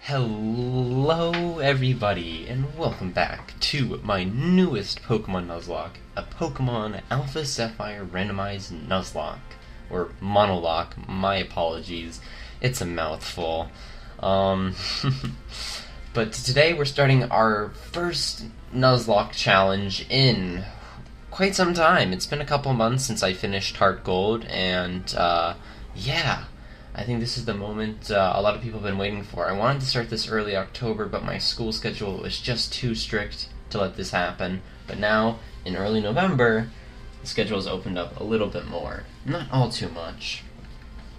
Hello everybody, and welcome back to my newest Pokemon Nuzlocke, a Pokemon Alpha Sapphire Randomized Nuzlocke, or MonoType-locke, my apologies, it's a mouthful. But today we're starting our first Nuzlocke challenge in quite some time. It's been a couple months since I finished Heart Gold, and yeah. I think this is the moment a lot of people have been waiting for. I wanted to start this early October, but my school schedule was just too strict to let this happen. But now, in early November, the schedule has opened up a little bit more. Not all too much.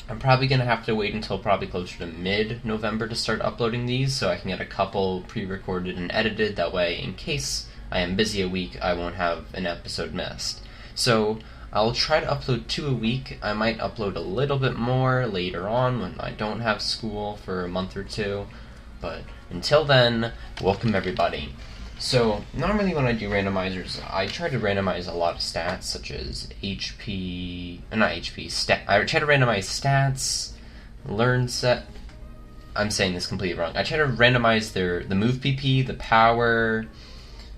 I'm probably going to have to wait until probably closer to mid-November to start uploading these, so I can get a couple pre-recorded and edited. That way, in case I am busy a week, I won't have an episode missed. So I'll try to upload 2 a week. I might upload a little bit more later on when I don't have school for a month or two. But until then, welcome everybody. So normally when I do randomizers, I try to randomize a lot of stats such as HP, not HP, I try to randomize stats, learn set. I'm saying this completely wrong. I try to randomize the move PP, the power.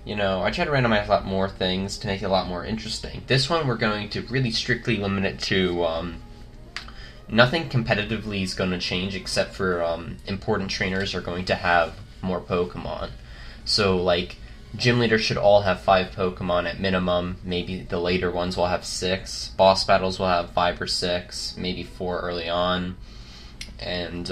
You know, I try to randomize a lot more things to make it a lot more interesting. This one, we're going to really strictly limit it to nothing competitively is going to change except for important trainers are going to have more Pokemon. So, like, gym leaders should all have 5 Pokemon at minimum. Maybe the later ones will have 6. Boss battles will have 5 or 6, maybe 4 early on. And,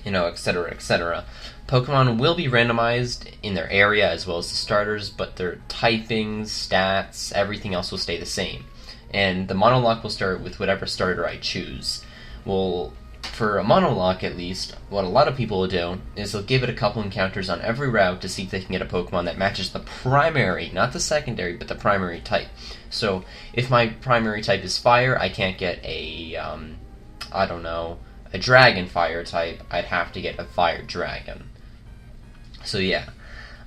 you know, etc., etc. Pokemon will be randomized in their area as well as the starters, but their typings, stats, everything else will stay the same. And the MonoType-locke will start with whatever starter I choose. Well, for a MonoType-locke at least, what a lot of people will do is they'll give it a couple encounters on every route to see if they can get a Pokemon that matches the primary, not the secondary, but the primary type. So, if my primary type is fire, I can't get a, I don't know, a dragon fire type. I'd have to get a fire dragon. So yeah,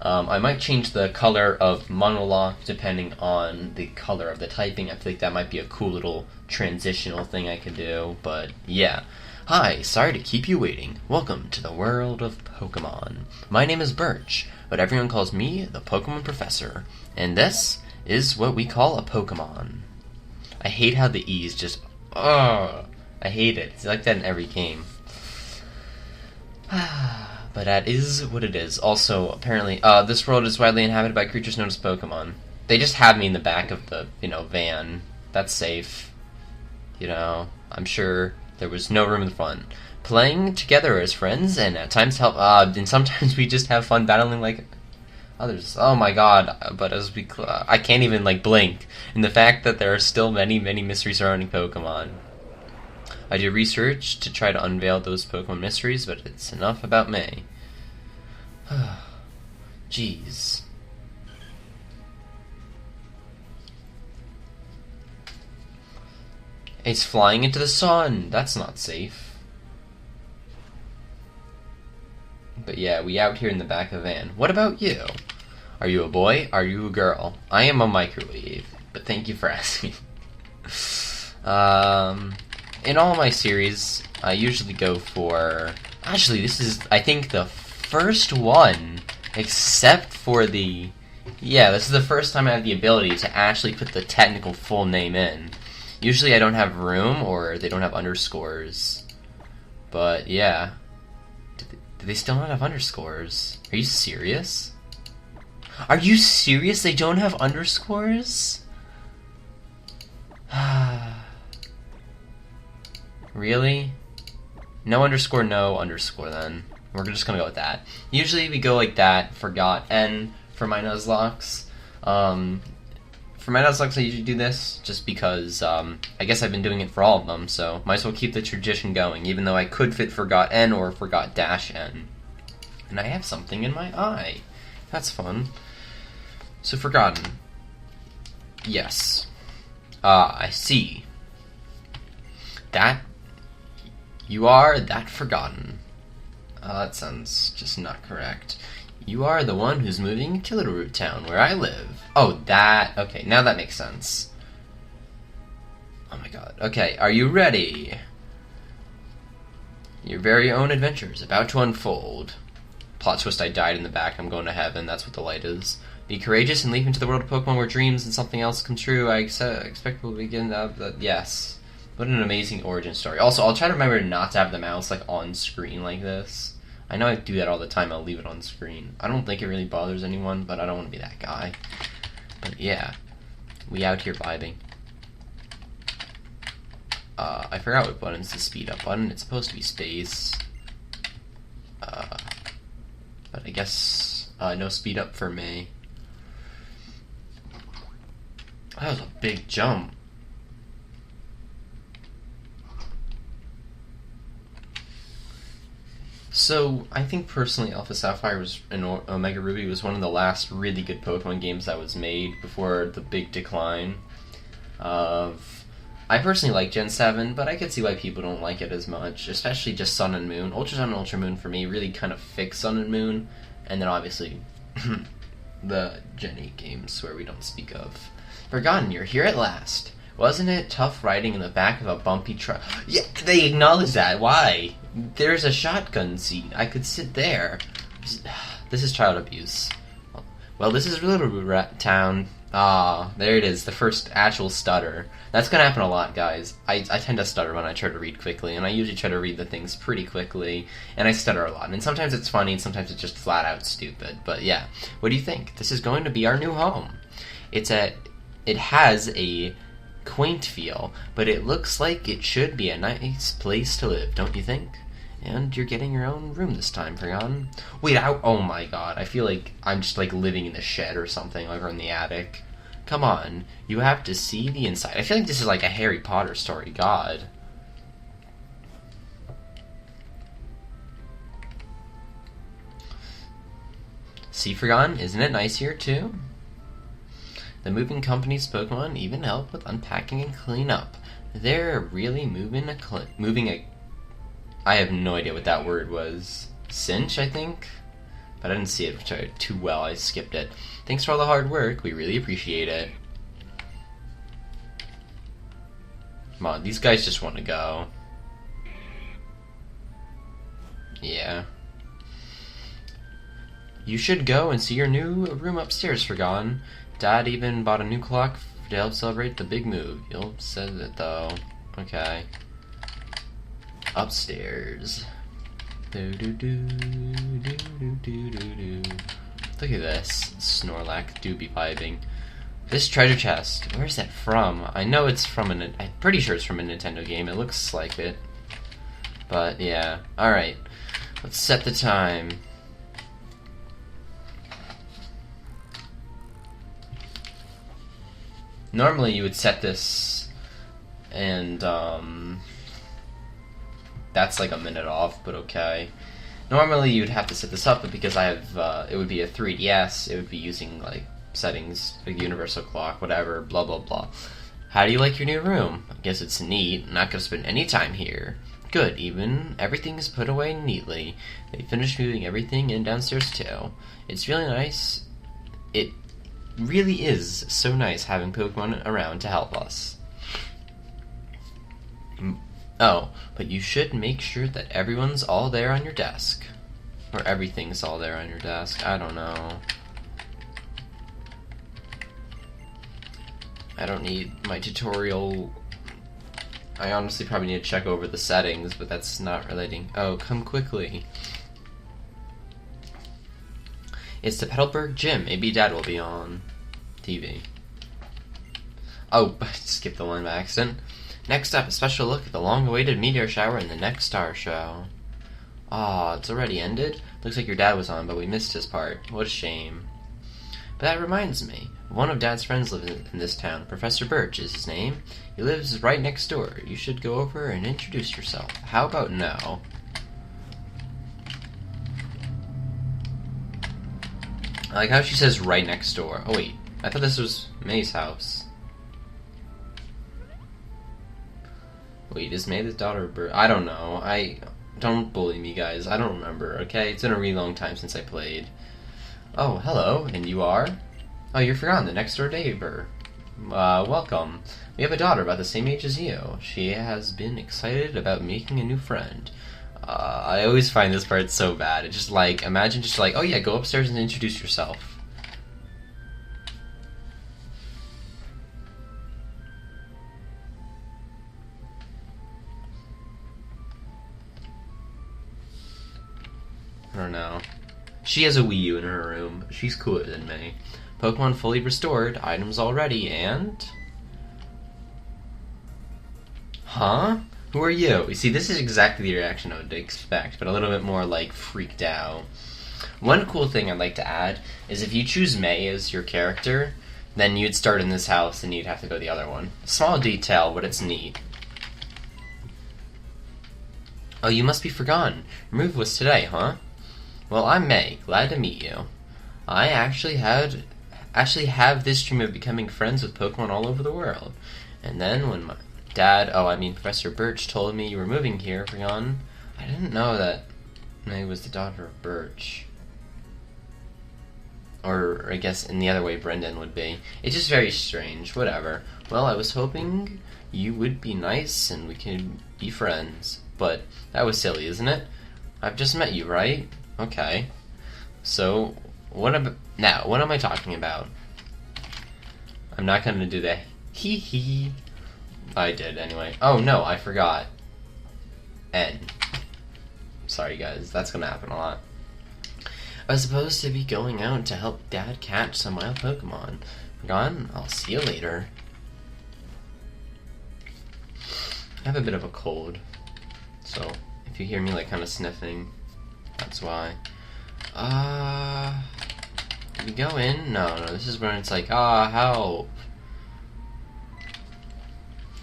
I might change the color of MonoType-locke depending on the color of the typing. I feel like that might be a cool little transitional thing I could do, but yeah. Hi, sorry to keep you waiting. Welcome to the world of Pokemon. My name is Birch, but everyone calls me the Pokemon Professor, and this is what we call a Pokemon. I hate how the E's just, I hate it. It's like that in every game. But that is what it is. Also, apparently, this world is widely inhabited by creatures known as Pokemon. They just have me in the back of the, van. That's safe. You know, I'm sure there was no room in the front. Playing together as friends and at times help, and sometimes we just have fun battling like others. Oh my god, but as we, I can't even, blink. And the fact that there are still many, many mysteries surrounding Pokemon. I do research to try to unveil those Pokemon mysteries, but it's enough about me. Jeez. It's flying into the sun. That's not safe. But yeah, we out here in the back of a van. What about you? Are you a boy? Are you a girl? I am a microwave, but thank you for asking. In all my series, I usually go for... Actually, this is, I think, the first one, except for the... Yeah, this is the first time I have the ability to actually put the technical full name in. Usually I don't have room, or they don't have underscores. But, yeah. Do they still not have underscores? Are you serious? Are you serious? They don't have underscores? Really? No underscore then. We're just gonna go with that. Usually we go like that, forgot N for my Nuzlockes. For my Nuzlockes I usually do this, just because, I guess I've been doing it for all of them, so might as well keep the tradition going, even though I could fit forgot N or forgot -N. And I have something in my eye. That's fun. So forgotten. Yes. I see. That... You are that forgotten. That sounds just not correct. You are the one who's moving to Little Root Town, where I live. Oh, that... Okay, now that makes sense. Oh my god. Okay, are you ready? Your very own adventure is about to unfold. Plot twist, I died in the back. I'm going to heaven. That's what the light is. Be courageous and leap into the world of Pokemon where dreams and something else come true. I expect we'll begin... yes. What an amazing origin story. Also, I'll try to remember not to have the mouse, like, on screen like this. I know I do that all the time. I'll leave it on screen. I don't think it really bothers anyone, but I don't want to be that guy. But, yeah. We out here vibing. I forgot what button's the speed up button. It's supposed to be space. But I guess no speed up for me. That was a big jump. So, I think personally Alpha Sapphire was, and Omega Ruby was one of the last really good Pokemon games that was made before the big decline of... I personally like Gen 7, but I could see why people don't like it as much, especially just Sun and Moon. Ultra Sun and Ultra Moon for me really kind of fix Sun and Moon, and then obviously the Gen 8 games where we don't speak of. Forgotten, you're here at last. Wasn't it tough riding in the back of a bumpy truck? Yeah, they acknowledge that. Why? There's a shotgun seat. I could sit there. This is child abuse. Well, this is Little Rat Town. Ah, there it is, the first actual stutter. That's gonna happen a lot, guys. I tend to stutter when I try to read quickly, and I usually try to read the things pretty quickly, and I stutter a lot. And sometimes it's funny, and sometimes it's just flat out stupid. But yeah, what do you think? This is going to be our new home. It has a quaint feel, but it looks like it should be a nice place to live, don't you think? And you're getting your own room this time, Flareon. Wait, oh my god, I feel like I'm just like living in the shed or something, like, or in the attic. Come on, you have to see the inside. I feel like this is like a Harry Potter story, god. See, Flareon, isn't it nice here too? The moving company's Pokemon even help with unpacking and cleanup. They're really moving a I have no idea what that word was. Cinch, I think? But I didn't see it too well, I skipped it. Thanks for all the hard work, we really appreciate it. Come on, these guys just want to go. Yeah. You should go and see your new room upstairs, Forgotten. Dad even bought a new clock to help celebrate the big move. You'll said it though. Okay. Upstairs. Look at this. Snorlax do be vibing. This treasure chest. Where's that from? I know it's from I'm pretty sure it's from a Nintendo game. It looks like it. But yeah. Alright. Let's set the time. Normally you would set this and that's like a minute off, but okay. Normally you'd have to set this up, but because I have, it would be a 3DS, it would be using like settings, like universal clock, whatever, blah blah blah. How do you like your new room? I guess it's neat. I'm not gonna spend any time here. Good, even everything is put away neatly. They finished moving everything in downstairs too. It's really nice. It really is so nice having Pokemon around to help us. Oh, but you should make sure that everyone's all there on your desk. Or everything's all there on your desk. I don't know. I don't need my tutorial. I honestly probably need to check over the settings, but that's not relating. Oh, come quickly. It's the Petalburg Gym. Maybe Dad will be on TV. Oh, I skipped the line by accident. Next up, a special look at the long-awaited meteor shower in the next star show. Aw, it's already ended? Looks like your dad was on, but we missed his part. What a shame. But that reminds me. One of Dad's friends lives in this town. Professor Birch is his name. He lives right next door. You should go over and introduce yourself. How about now? I like how she says right next door. Oh wait, I thought this was May's house. Wait, is May the daughter of Birch? I don't know. Don't bully me, guys. I don't remember, okay? It's been a really long time since I played. Oh, hello. And you are? Oh, you're Flareon, the next door neighbor. Welcome. We have a daughter about the same age as you. She has been excited about making a new friend. I always find this part so bad. It's just like, imagine just like, oh yeah, go upstairs and introduce yourself. I don't know. She has a Wii U in her room. She's cooler than me. Pokemon fully restored, items already, and... Huh? Who are you? You see, this is exactly the reaction I would expect, but a little bit more, like, freaked out. One cool thing I'd like to add is if you choose May as your character, then you'd start in this house and you'd have to go the other one. Small detail, but it's neat. Oh, you must be forgotten. Your move was today, huh? Well, I'm May. Glad to meet you. I actually have this dream of becoming friends with Pokemon all over the world. And then when my Professor Birch told me you were moving here, forgotten, I didn't know that May was the daughter of Birch. Or, I guess, in the other way, Brendan would be. It's just very strange. Whatever. Well, I was hoping you would be nice and we could be friends. But that was silly, isn't it? I've just met you, right? Okay. So, what am I talking about? I'm not gonna do the hee. I did, anyway. Oh, no, I forgot. N. Sorry, guys. That's gonna happen a lot. I was supposed to be going out to help Dad catch some wild Pokemon. Gone? I'll see you later. I have a bit of a cold. So, if you hear me, like, kind of sniffing, that's why. Did we go in? No, this is when it's like, help.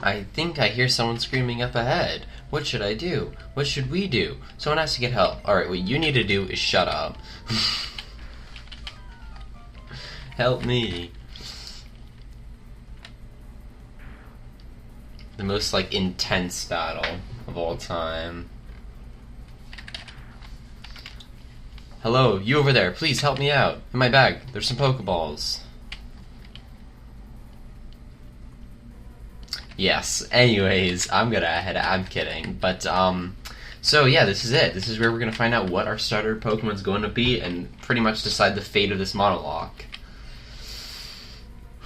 I think I hear someone screaming up ahead. What should I do? What should we do? Someone has to get help. Alright, what you need to do is shut up. Help me. The most, like, intense battle of all time. Hello, you over there, please help me out. In my bag, there's some Pokeballs. Yes, anyways, I'm kidding. But, so yeah, this is it. This is where we're gonna find out what our starter Pokemon's going to be and pretty much decide the fate of this monologue.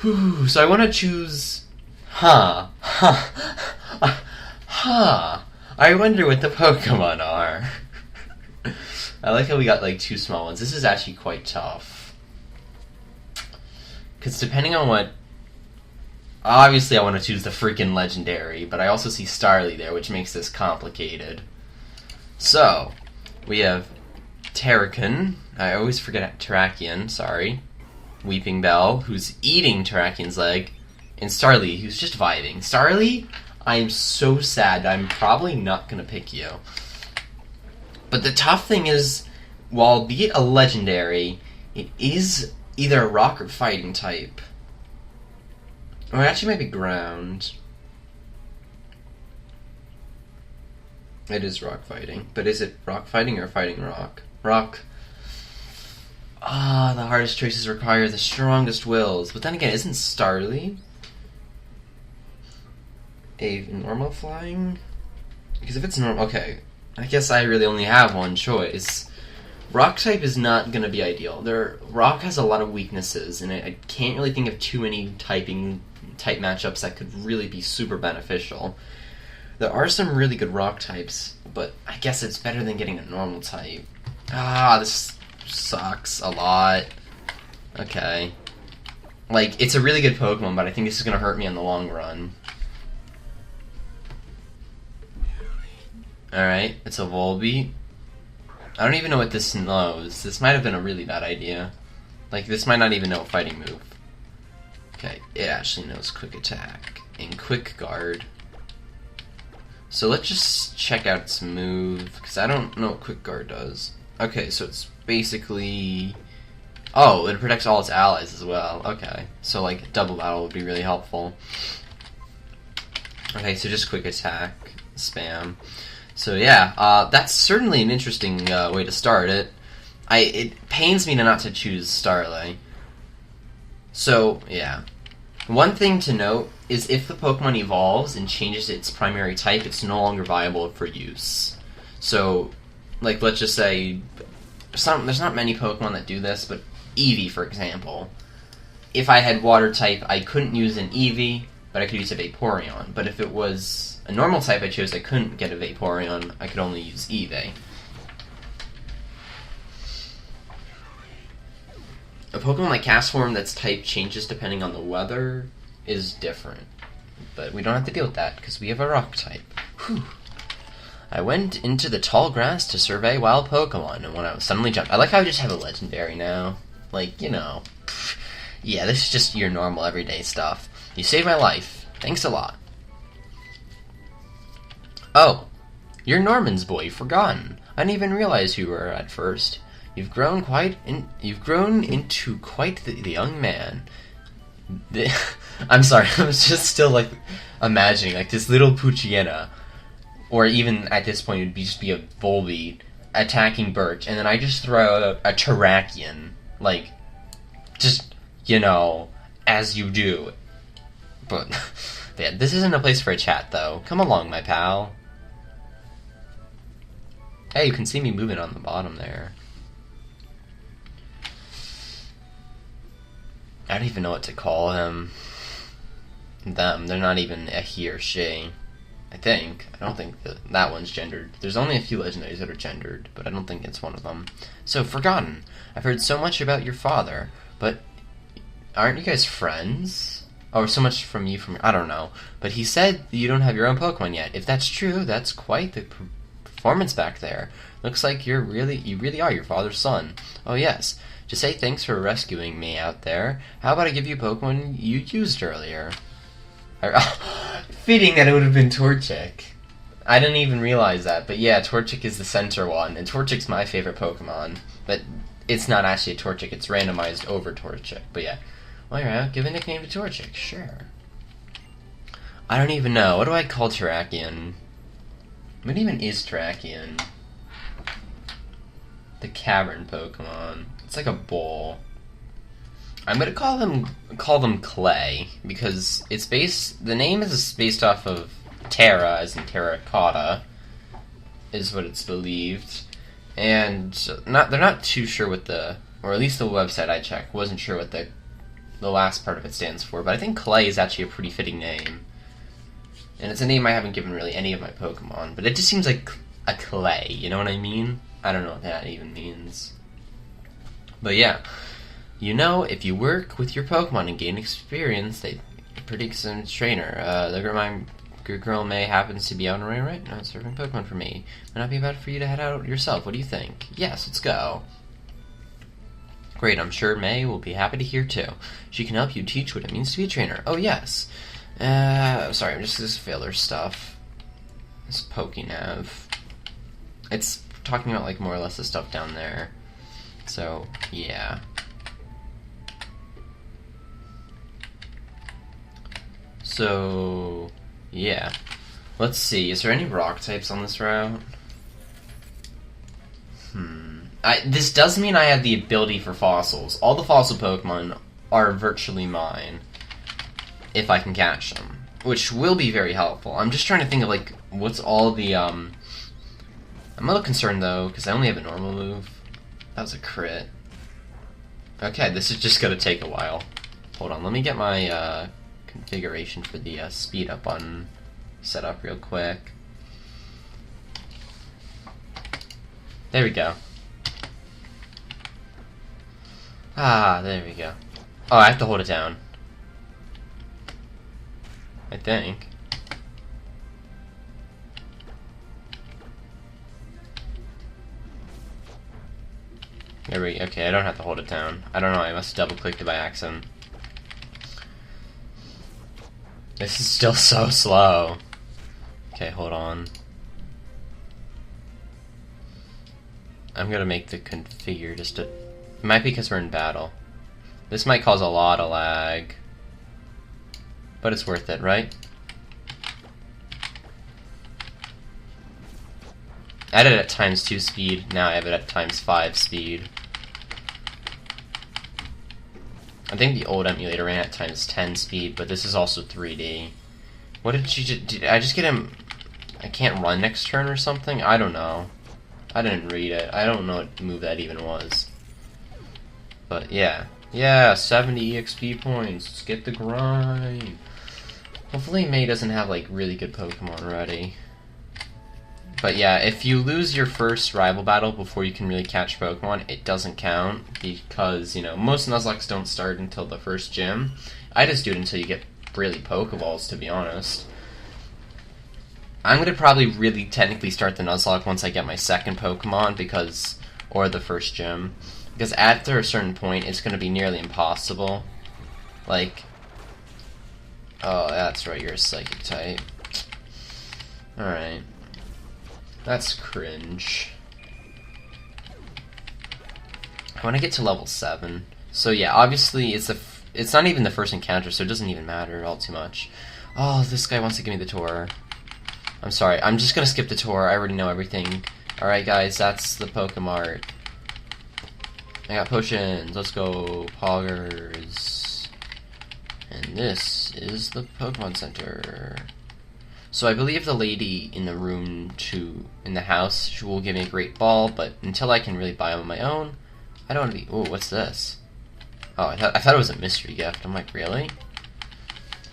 Whew, so I want to choose... I wonder what the Pokemon are. I like how we got, like, two small ones. This is actually quite tough. Because depending on what... Obviously, I want to choose the freaking legendary, but I also see Starly there, which makes this complicated. So, we have Terrakin. I always forget Terrakion, sorry. Weeping Bell, who's eating Terrakian's leg. And Starly, who's just vibing. Starly, I am so sad. I'm probably not going to pick you. But the tough thing is, while be it a legendary, it is either a rock or fighting type. Or it actually might be ground. It is rock fighting. But is it rock fighting or fighting rock? Rock. The hardest choices require the strongest wills. But then again, isn't Starly a normal flying? Because if it's normal, okay. I guess I really only have one choice. Rock type is not going to be ideal. Rock has a lot of weaknesses, and I can't really think of too many type matchups that could really be super beneficial. There are some really good rock types, but I guess it's better than getting a normal type. This sucks a lot. Okay. Like, it's a really good Pokemon, but I think this is going to hurt me in the long run. Alright, it's a Volbeat. I don't even know what this knows. This might have been a really bad idea. Like, this might not even know a fighting move. Okay, it actually knows Quick Attack and Quick Guard. So let's just check out its move, because I don't know what Quick Guard does. Okay, so it's basically... Oh, it protects all its allies as well. Okay, so like double battle would be really helpful. Okay, so just Quick Attack, spam. So yeah, that's certainly an interesting way to start it. It pains me not to choose Starly. So, yeah. One thing to note is if the Pokemon evolves and changes its primary type, it's no longer viable for use. So, like, let's just say, there's not many Pokemon that do this, but Eevee, for example. If I had Water type, I couldn't use an Eevee, but I could use a Vaporeon. But if it was a normal type I chose, I couldn't get a Vaporeon, I could only use Eevee. A Pokemon like Castform that's type changes depending on the weather is different. But we don't have to deal with that, because we have a Rock type. Whew. I went into the tall grass to survey wild Pokemon, and when I was suddenly jumped... I like how I just have a legendary now. Like, you know... Yeah, this is just your normal everyday stuff. You saved my life. Thanks a lot. Oh, you're Norman's boy, Forgotten. I didn't even realize who you were at first. You've grown into quite the young man. I'm sorry, I was just still like imagining like this little Poochyena, or even at this point it would just be a Volbeat attacking Birch, and then I just throw a Terrakion, like just, you know, as you do. But yeah, this isn't a place for a chat though. Come along, my pal. Hey, you can see me moving on the bottom there. I don't even know what to call him. Them. They're not even a he or she. I think. I don't think that one's gendered. There's only a few legendaries that are gendered, but I don't think it's one of them. So, Forgotten. I've heard so much about your father, but aren't you guys friends? Or so much from you from... I don't know. But he said you don't have your own Pokemon yet. If that's true, that's quite the performance back there. Looks like you really are your father's son. Oh, yes. To say thanks for rescuing me out there, how about I give you a Pokemon you used earlier? Fitting that it would have been Torchic. I didn't even realize that, but yeah, Torchic is the center one, and Torchic's my favorite Pokemon. But it's not actually a Torchic, it's randomized over Torchic. But yeah. Well, yeah, give a nickname to Torchic, sure. I don't even know. What do I call Terrakion? What even is Terrakion? The cavern Pokemon. It's like a bowl. I'm gonna call them Clay, because it's the name is based off of Terra, as in terracotta, is what it's believed. And they're not too sure what or at least the website I checked wasn't sure what the last part of it stands for, but I think Clay is actually a pretty fitting name. And it's a name I haven't given really any of my Pokemon, but it just seems like a Clay, you know what I mean? I don't know what that even means. But yeah, you know, if you work with your Pokemon and gain experience, they predict some trainer. The girl May happens to be out on a right now serving Pokemon for me. Might not be bad for you to head out yourself. What do you think? Yes, let's go. Great, I'm sure May will be happy to hear too. She can help you teach what it means to be a trainer. Oh yes. Sorry, I'm just this filler stuff. This Pokénav. It's talking about like more or less the stuff down there. So, yeah. So, yeah. Let's see, is there any rock types on this route? This does mean I have the ability for fossils. All the fossil Pokemon are virtually mine, if I can catch them, which will be very helpful. I'm just trying to think of, like, what's all the, I'm a little concerned, though, because I only have a normal move. That was a crit. Okay, this is just gonna take a while. Hold on, let me get my, configuration for the, speed up button set up real quick. There we go. Ah, there we go. Oh, I have to hold it down. I think. Okay, I don't have to hold it down. I don't know, I must have double-clicked it by accident. This is still so slow. Okay, hold on. I'm gonna make the configure just to... It might be because we're in battle. This might cause a lot of lag. But it's worth it, right? I had it at ×2 speed, now I have it at ×5 speed. I think the old emulator ran at ×10 speed, but this is also 3D. What did I just get him... I can't run next turn or something? I don't know. I didn't read it. I don't know what move that even was. But yeah. Yeah, 70 EXP points. Let's get the grind. Hopefully May doesn't have like really good Pokemon ready. But yeah, if you lose your first rival battle before you can really catch Pokemon, it doesn't count because, you know, most Nuzlockes don't start until the first gym. I just do it until you get really Pokeballs, to be honest. I'm going to probably really technically start the Nuzlocke once I get my second Pokemon because, or the first gym. Because after a certain point, it's going to be nearly impossible. Like, oh, that's right, you're a Psychic type. Alright. That's cringe. I want to get to level 7. So yeah, obviously it's not even the first encounter, so it doesn't even matter all too much. Oh, this guy wants to give me the tour. I'm sorry, I'm just gonna skip the tour. I already know everything. Alright guys, that's the Pokemart. I got potions. Let's go, Poggers. And this is the Pokemon Center. So I believe the lady in the room in the house, she will give me a great ball, but until I can really buy them on my own, I don't want to be. Oh, what's this? Oh, I thought it was a mystery gift. I'm like, really?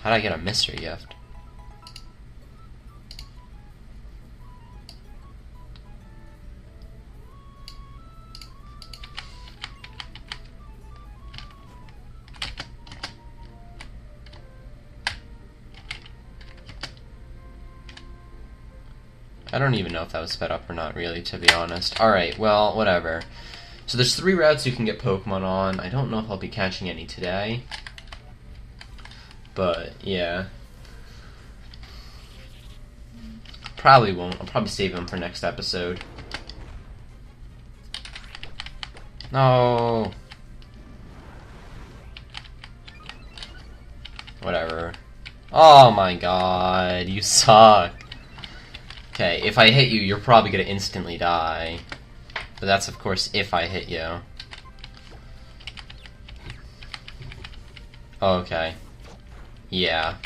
How did I get a mystery gift? I don't even know if that was sped up or not, really, to be honest. Alright, well, whatever. So there's 3 routes you can get Pokemon on. I don't know if I'll be catching any today. But, yeah. Probably won't. I'll probably save them for next episode. No. Whatever. Oh my god, you suck. Okay, if I hit you, you're probably gonna instantly die. But that's, of course, if I hit you. Oh, okay. Yeah.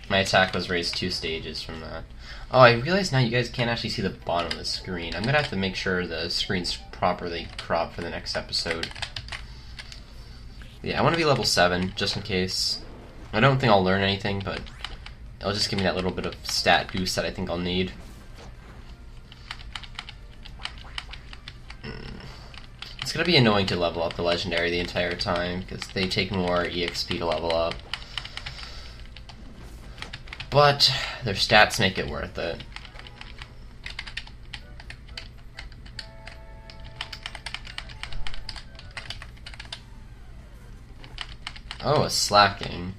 My attack was raised 2 stages from that. Oh, I realize now you guys can't actually see the bottom of the screen. I'm gonna have to make sure the screen's properly cropped for the next episode. Yeah, I want to be level 7, just in case. I don't think I'll learn anything, but it'll just give me that little bit of stat boost that I think I'll need. It's gonna be annoying to level up the legendary the entire time, because they take more EXP to level up. But their stats make it worth it. Oh, a slacking.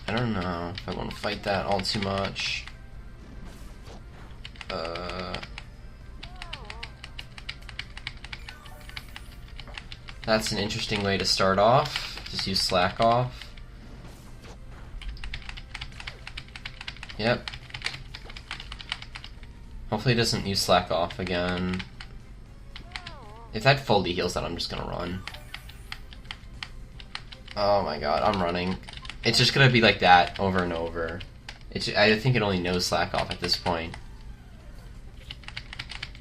I don't know if I want to fight that all too much. That's an interesting way to start off. Just use Slack Off. Yep. Hopefully it doesn't use Slack Off again. If that fully heals that, I'm just gonna run. Oh my god, I'm running. It's just gonna be like that over and over. I think it only knows Slack Off at this point.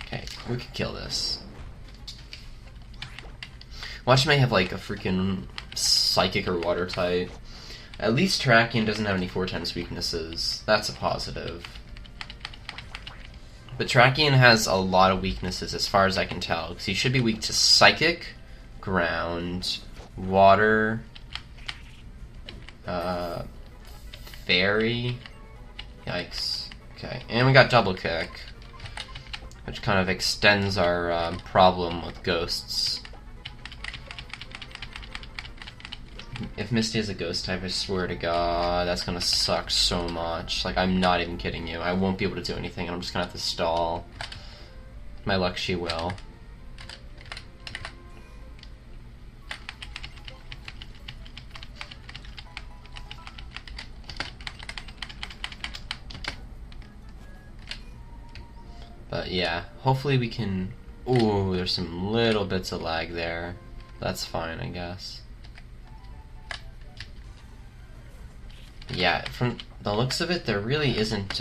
Okay, we can kill this. Watch may have like a freaking Psychic or Water type. At least Terrakion doesn't have any 4x weaknesses. That's a positive. But Terrakion has a lot of weaknesses as far as I can tell. Because he should be weak to Psychic, Ground, Water, Fairy. Yikes. Okay, and we got Double Kick, which kind of extends our problem with ghosts. If Misty is a ghost type, I swear to god, that's gonna suck so much. Like, I'm not even kidding you. I won't be able to do anything, and I'm just gonna have to stall. My luck, she will. But yeah, hopefully we can... Ooh, there's some little bits of lag there. That's fine, I guess. Yeah, from the looks of it, there really isn't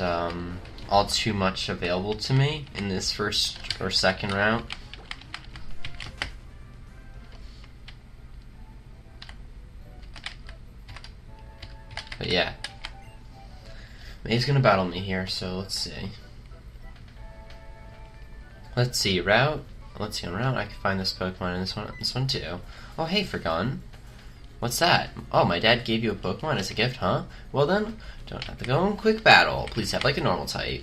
all too much available to me in this first or second round. But yeah, May's gonna battle me here, so let's see. Let's see, route. Let's see, on route I can find this Pokemon and this one too. Oh hey, Flareon. What's that? Oh, my dad gave you a Pokemon as a gift, huh? Well then, don't have to go in quick battle. Please have like a normal type.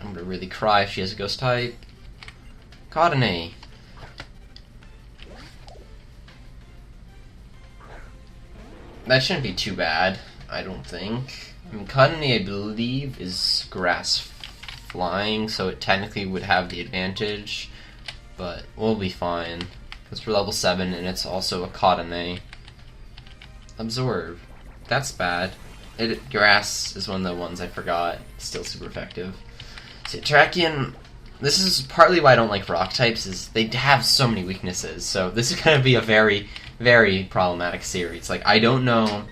I'm gonna really cry if she has a ghost type. Cottony. That shouldn't be too bad, I don't think. I mean, Cottony, I believe, is grass flying, so it technically would have the advantage, but we'll be fine. Because we're level 7, and it's also a Cottony. Absorb. That's bad. Grass is one of the ones I forgot. Still super effective. See, Terrakion, this is partly why I don't like rock types, is they have so many weaknesses. So this is going to be a very, very problematic series. Like, I don't know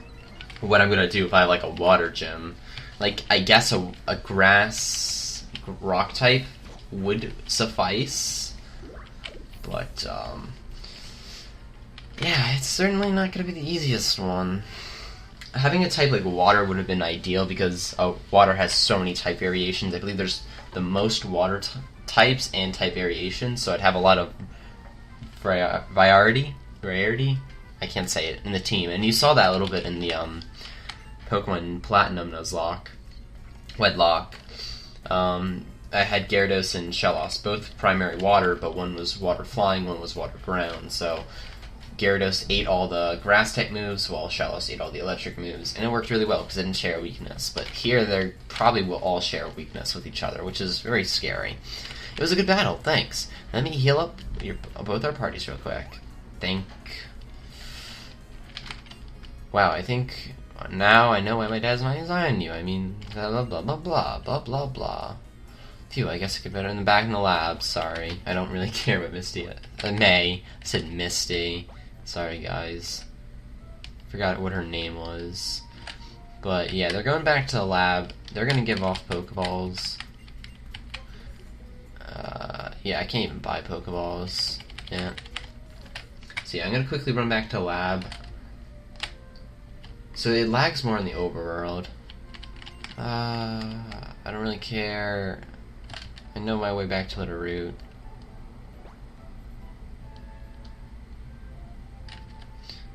what I'm going to do if I have, like, a water gym. Like, I guess a grass rock type would suffice. But, yeah, it's certainly not going to be the easiest one. Having a type like water would have been ideal because water has so many type variations. I believe there's the most water types and type variations, so I'd have a lot of variety. I can't say it in the team, and you saw that a little bit in the Pokemon Platinum Nuzlocke, Wedlock. I had Gyarados and Shellos, both primary water, but one was water flying, one was water ground. So Gyarados ate all the grass type moves, while Shellos ate all the electric moves, and it worked really well because it didn't share a weakness. But here, they probably will all share a weakness with each other, which is very scary. It was a good battle, thanks. Let me heal up both our parties real quick. Wow, I think now I know why my dad's not on you. I mean, blah blah blah blah blah blah blah. Phew, I guess I could better in the back in the lab. Sorry, I don't really care about Misty. May. I said Misty. Sorry, guys. Forgot what her name was. But yeah, they're going back to the lab. They're gonna give off Pokeballs. Yeah, I can't even buy Pokeballs. Yeah. So yeah, I'm gonna quickly run back to the lab. So it lags more in the overworld. I don't really care. I know my way back to the route.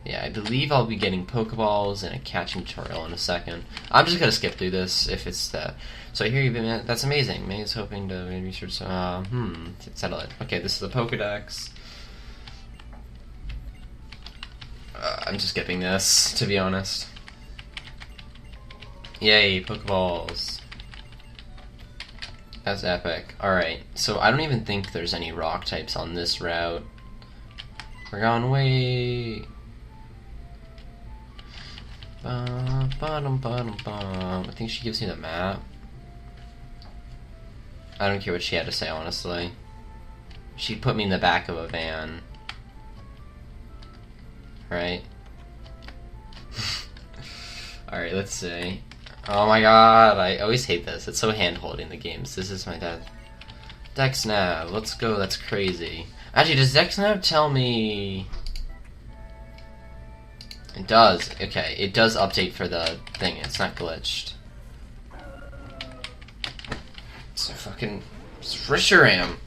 Yeah, I believe I'll be getting Pokeballs and a catching tutorial in a second. I'm just gonna skip through this if it's the. So I hear you've been. That's amazing. May is hoping to research. Settle it. Okay, this is the Pokedex. I'm just skipping this, to be honest. Yay, Pokeballs. That's epic. Alright, so I don't even think there's any rock types on this route. We're going way. I think she gives me the map. I don't care what she had to say, honestly. She put me in the back of a van. Right? Alright, let's see. Oh my god, I always hate this. It's so hand-holding the games. This is my dad. Dexnav, let's go, that's crazy. Actually, does Dexnav tell me... It does. Okay, it does update for the thing. It's not glitched. It's a fucking... It's Reshiram.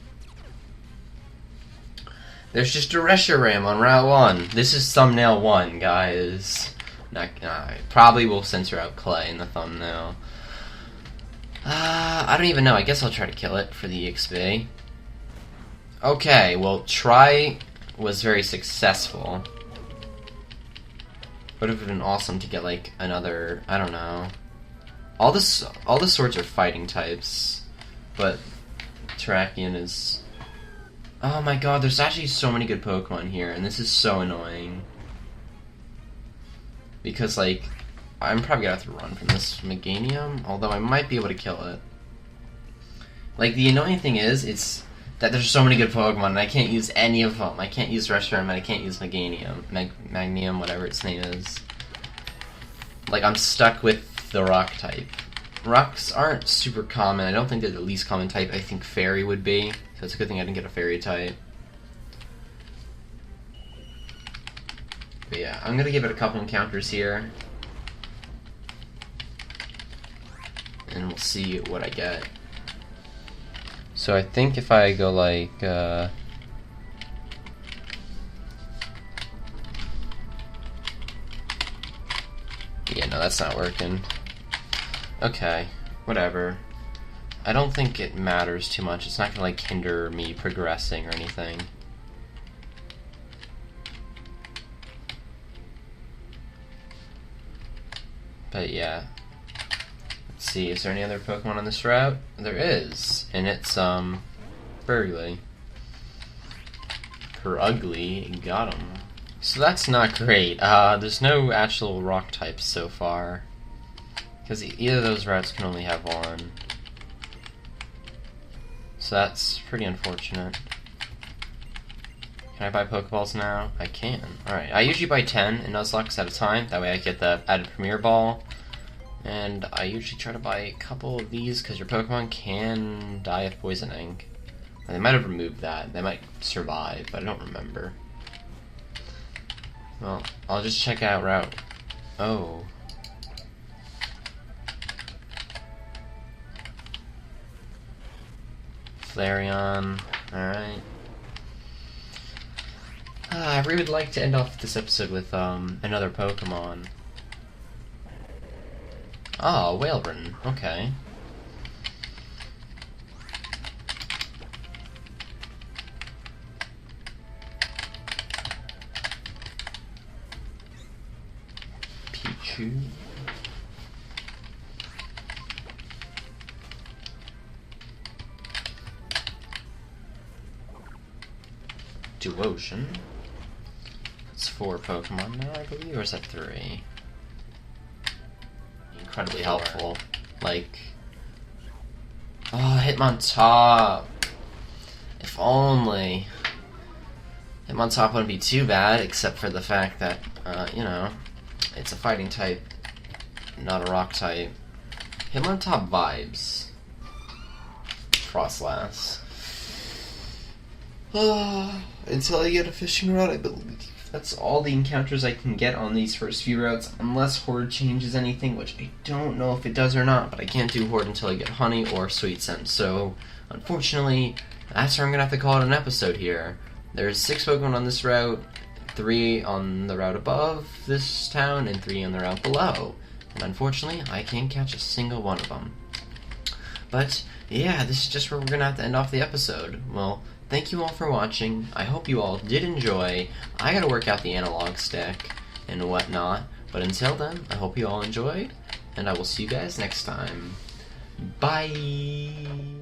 There's just a Reshiram on Route 1. This is thumbnail 1, guys. I probably will censor out Clay in the thumbnail. I don't even know. I guess I'll try to kill it for the EXP. Okay, well, try was very successful. Would have been awesome to get, like, another... I don't know. All the swords are fighting types. But Terrakion is... Oh my god, there's actually so many good Pokemon here, and this is so annoying. Because, like, I'm probably gonna have to run from this Meganium, although I might be able to kill it. Like, the annoying thing is, it's that there's so many good Pokemon, and I can't use any of them. I can't use Reshiram, and I can't use Meganium. Magnium, whatever its name is. Like, I'm stuck with the Rock type. Rocks aren't super common. I don't think they're the least common type. I think Fairy would be. So it's a good thing I didn't get a Fairy type. But yeah, I'm gonna give it a couple encounters here. And we'll see what I get. So I think if I go like, yeah, no, that's not working. Okay, whatever. I don't think it matters too much. It's not gonna like hinder me progressing or anything. But yeah. Let's see, is there any other Pokemon on this route? There is, and it's Burgly. Ugly, got him. So that's not great. There's no actual rock types so far. Because either of those routes can only have one. So that's pretty unfortunate. Can I buy Pokeballs now? I can. Alright, I usually buy 10 in Nuzlockes at a time. That way I get the added Premier Ball. And I usually try to buy a couple of these because your Pokemon can die of poisoning. They might have removed that. They might survive, but I don't remember. Well, I'll just check out route. Oh. Flareon. Alright. I really would like to end off this episode with another Pokemon. Ah, Whalebone. Okay. Pichu. Duocean. That's 4 Pokemon now, I believe, or is that 3? Incredibly helpful. Like, oh, Hitmontop. If only. Hitmontop wouldn't be too bad, except for the fact that, you know, it's a fighting type, not a rock type. Hitmontop vibes. Frostlass. Until I get a fishing rod, I believe. That's all the encounters I can get on these first few routes, unless Horde changes anything, which I don't know if it does or not, but I can't do Horde until I get Honey or Sweet Scent, so unfortunately, that's where I'm going to have to call it an episode here. There's 6 Pokemon on this route, 3 on the route above this town, and 3 on the route below, and unfortunately, I can't catch a single one of them. But, yeah, this is just where we're going to have to end off the episode. Well, thank you all for watching. I hope you all did enjoy. I gotta work out the analog stick and whatnot. But until then, I hope you all enjoyed. And I will see you guys next time. Bye!